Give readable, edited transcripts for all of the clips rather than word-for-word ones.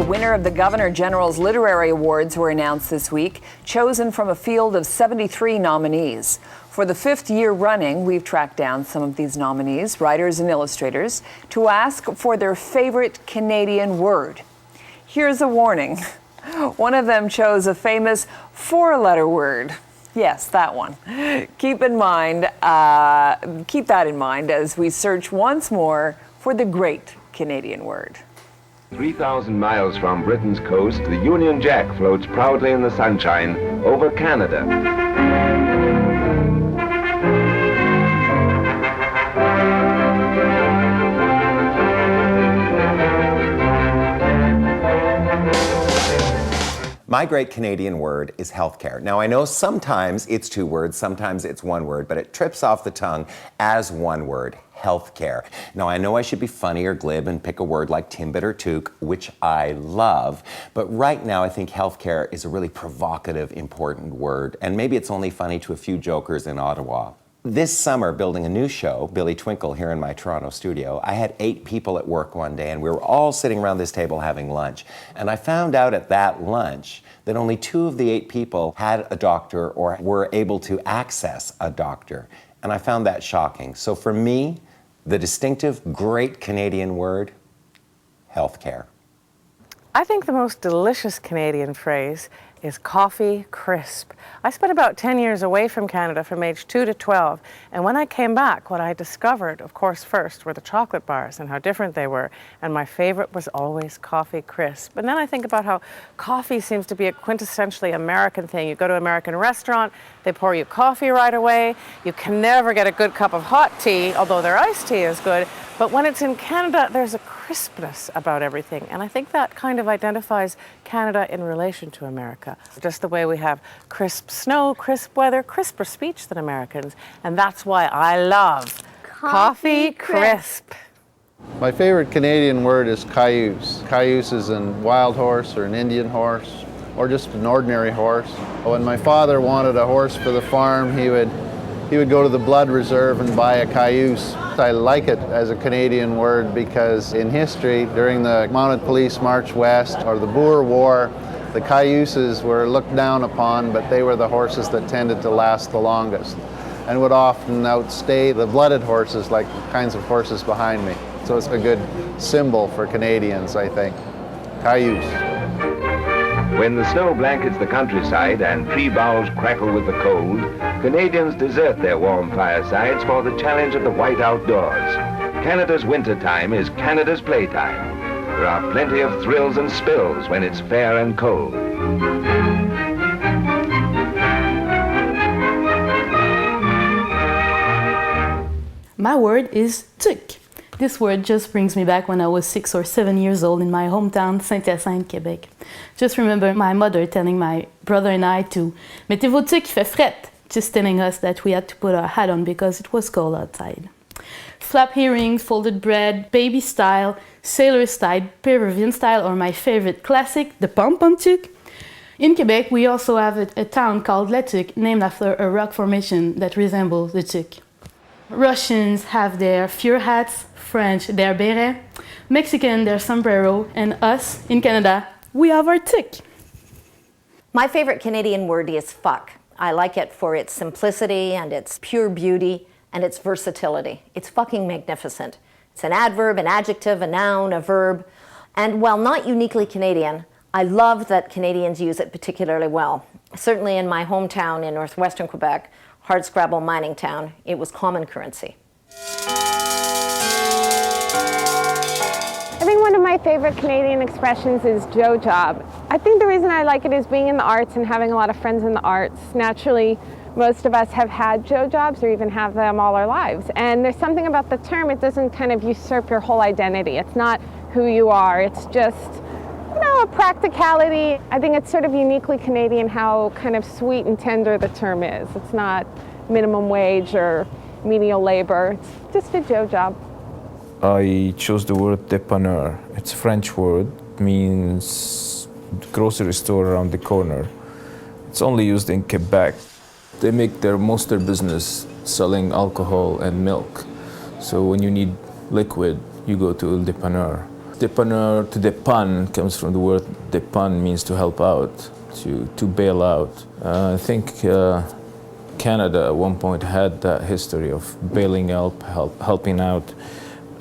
The winner of the Governor General's Literary Awards were announced this week, chosen from a field of 73 nominees. For the 5th year running, we've tracked down some of these nominees, writers and illustrators, to ask for their favorite Canadian word. Here's a warning. One of them chose a famous 4-letter word. Yes, that one. Keep that in mind as we search once more for the great Canadian word. 3,000 miles from Britain's coast, the Union Jack floats proudly in the sunshine over Canada. My great Canadian word is healthcare. Now, I know sometimes it's 2 words, sometimes it's 1 word, but it trips off the tongue as 1 word, healthcare. Now, I know I should be funny or glib and pick a word like timbit or toque, which I love, but right now I think healthcare is a really provocative, important word, and maybe it's only funny to a few jokers in Ottawa. This summer, building a new show, Billy Twinkle, here in my Toronto studio, I had 8 people at work one day, and we were all sitting around this table having lunch. And I found out at that lunch that only 2 of the 8 people had a doctor or were able to access a doctor. And I found that shocking. So for me, the distinctive, great Canadian word, healthcare. I think the most delicious Canadian phrase is coffee crisp. I spent about 10 years away from Canada from age 2 to 12, and when I came back, what I discovered, of course, first were the chocolate bars and how different they were, and my favorite was always coffee crisp. And then I think about how coffee seems to be a quintessentially American thing. You go to an American restaurant, they pour you coffee right away. You can never get a good cup of hot tea, although their iced tea is good. But when it's in Canada, there's a crispness about everything. And I think that kind of identifies Canada in relation to America. Just the way we have crisp snow, crisp weather, crisper speech than Americans. And that's why I love coffee crisp. My favorite Canadian word is cayuse. Cayuse is a wild horse or an Indian horse or just an ordinary horse. When my father wanted a horse for the farm, he would go to the blood reserve and buy a cayuse. I like it as a Canadian word because in history, during the Mounted Police March West or the Boer War, the cayuses were looked down upon, but they were the horses that tended to last the longest and would often outstay the blooded horses like the kinds of horses behind me. So it's a good symbol for Canadians, I think. Cayuse. When the snow blankets the countryside and tree boughs crackle with the cold, Canadians desert their warm firesides for the challenge of the white outdoors. Canada's winter time is Canada's playtime. There are plenty of thrills and spills when it's fair and cold. My word is tuque. This word just brings me back when I was 6 or 7 years old in my hometown, Saint-Hyacinthe, Quebec. Just remember my mother telling my brother and I to "Mettez-vous tuque, il fait fret," just telling us that we had to put our hat on because it was cold outside. Flap earrings, folded bread, baby style, sailor style, Peruvian style, or my favorite classic, the pom-pom tuque. In Quebec, we also have a town called La Tuque, named after a rock formation that resembles the tuque. Russians have their fur hats, French their beret, Mexican their sombrero, and us, in Canada, we have our tuque. My favorite Canadian word is fuck. I like it for its simplicity and its pure beauty and its versatility. It's fucking magnificent. It's an adverb, an adjective, a noun, a verb. And while not uniquely Canadian, I love that Canadians use it particularly well. Certainly in my hometown in northwestern Quebec, hardscrabble mining town, it was common currency. I think one of my favorite Canadian expressions is Joe Job. I think the reason I like it is being in the arts and having a lot of friends in the arts. Naturally, most of us have had Joe Jobs or even have them all our lives. And there's something about the term, it doesn't kind of usurp your whole identity. It's not who you are, it's just, a practicality. I think it's sort of uniquely Canadian how kind of sweet and tender the term is. It's not minimum wage or menial labor. It's just a Joe Job. I chose the word dépanneur. It's a French word, means grocery store around the corner. It's only used in Quebec. They make most of their business selling alcohol and milk. So when you need liquid, you go to le dépanneur. Dépanneur, to dépand, comes from the word dépand, means to help out, to bail out. I think Canada at one point had that history of bailing out, helping out.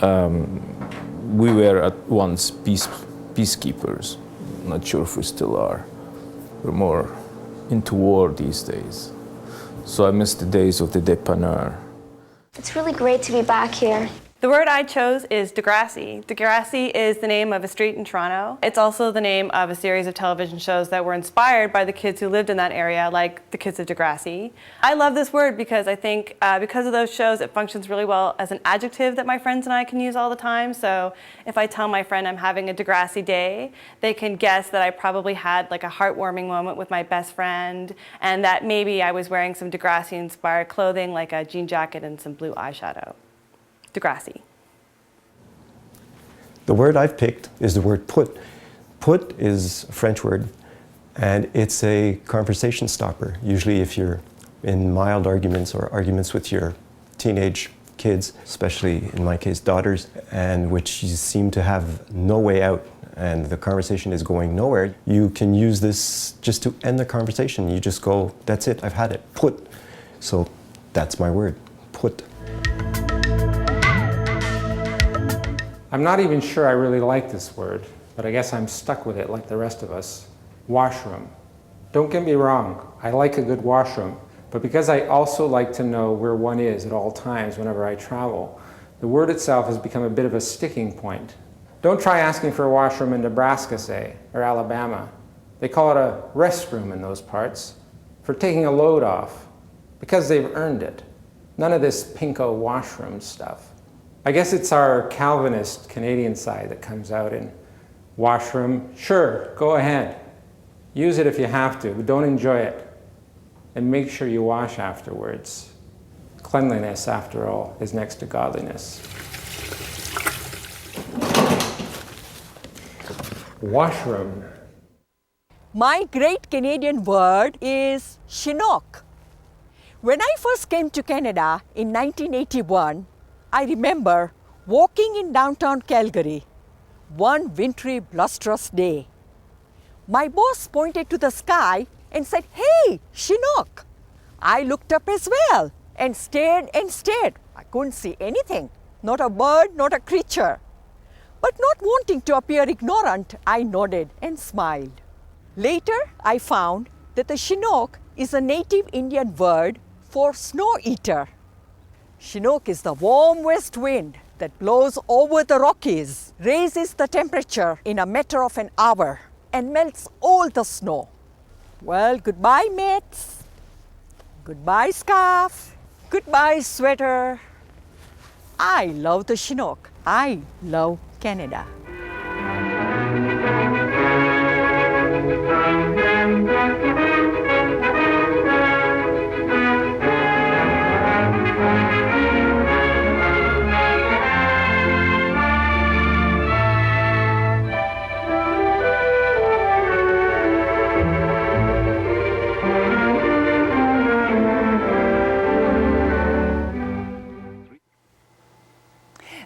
We were at once peacekeepers. Not sure if we still are. We're more into war these days. So I miss the days of the dépanneur. It's really great to be back here. The word I chose is Degrassi. Degrassi is the name of a street in Toronto. It's also the name of a series of television shows that were inspired by the kids who lived in that area, like the kids of Degrassi. I love this word because I think because of those shows, it functions really well as an adjective that my friends and I can use all the time. So if I tell my friend I'm having a Degrassi day, they can guess that I probably had like a heartwarming moment with my best friend, and that maybe I was wearing some Degrassi-inspired clothing, like a jean jacket and some blue eyeshadow. Degrassi. The word I've picked is the word put. Put is a French word, and it's a conversation stopper. Usually if you're in mild arguments or arguments with your teenage kids, especially in my case daughters, and which you seem to have no way out and the conversation is going nowhere, you can use this just to end the conversation. You just go, that's it, I've had it, put. So that's my word, put. I'm not even sure I really like this word, but I guess I'm stuck with it like the rest of us. Washroom. Don't get me wrong, I like a good washroom, but because I also like to know where one is at all times whenever I travel, the word itself has become a bit of a sticking point. Don't try asking for a washroom in Nebraska, say, or Alabama. They call it a restroom in those parts, for taking a load off, because they've earned it. None of this pinko washroom stuff. I guess it's our Calvinist Canadian side that comes out in washroom. Sure, go ahead. Use it if you have to, but don't enjoy it. And make sure you wash afterwards. Cleanliness, after all, is next to godliness. Washroom. My great Canadian word is Chinook. When I first came to Canada in 1981, I remember walking in downtown Calgary one wintry, blusterous day. My boss pointed to the sky and said, "Hey, Chinook." I looked up as well and stared and stared. I couldn't see anything, not a bird, not a creature. But not wanting to appear ignorant, I nodded and smiled. Later, I found that the Chinook is a native Indian word for snow eater. Chinook is the warm west wind that blows over the Rockies, raises the temperature in a matter of an hour, and melts all the snow. Well, goodbye, mates. Goodbye, scarf. Goodbye, sweater. I love the Chinook. I love Canada.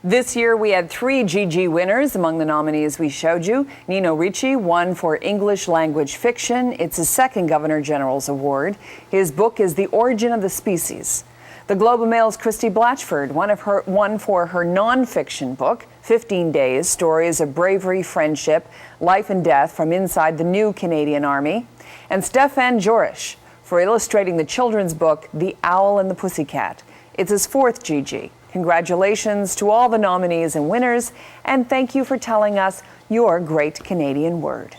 This year, we had 3 GG winners among the nominees we showed you. Nino Ricci won for English Language Fiction. It's his second Governor General's Award. His book is The Origin of the Species. The Globe and Mail's Christy Blatchford won for her nonfiction book, 15 Days, Stories of Bravery, Friendship, Life and Death from Inside the New Canadian Army. And Stefan Jorish for illustrating the children's book, The Owl and the Pussycat. It's his 4th GG. Congratulations to all the nominees and winners, and thank you for telling us your great Canadian word.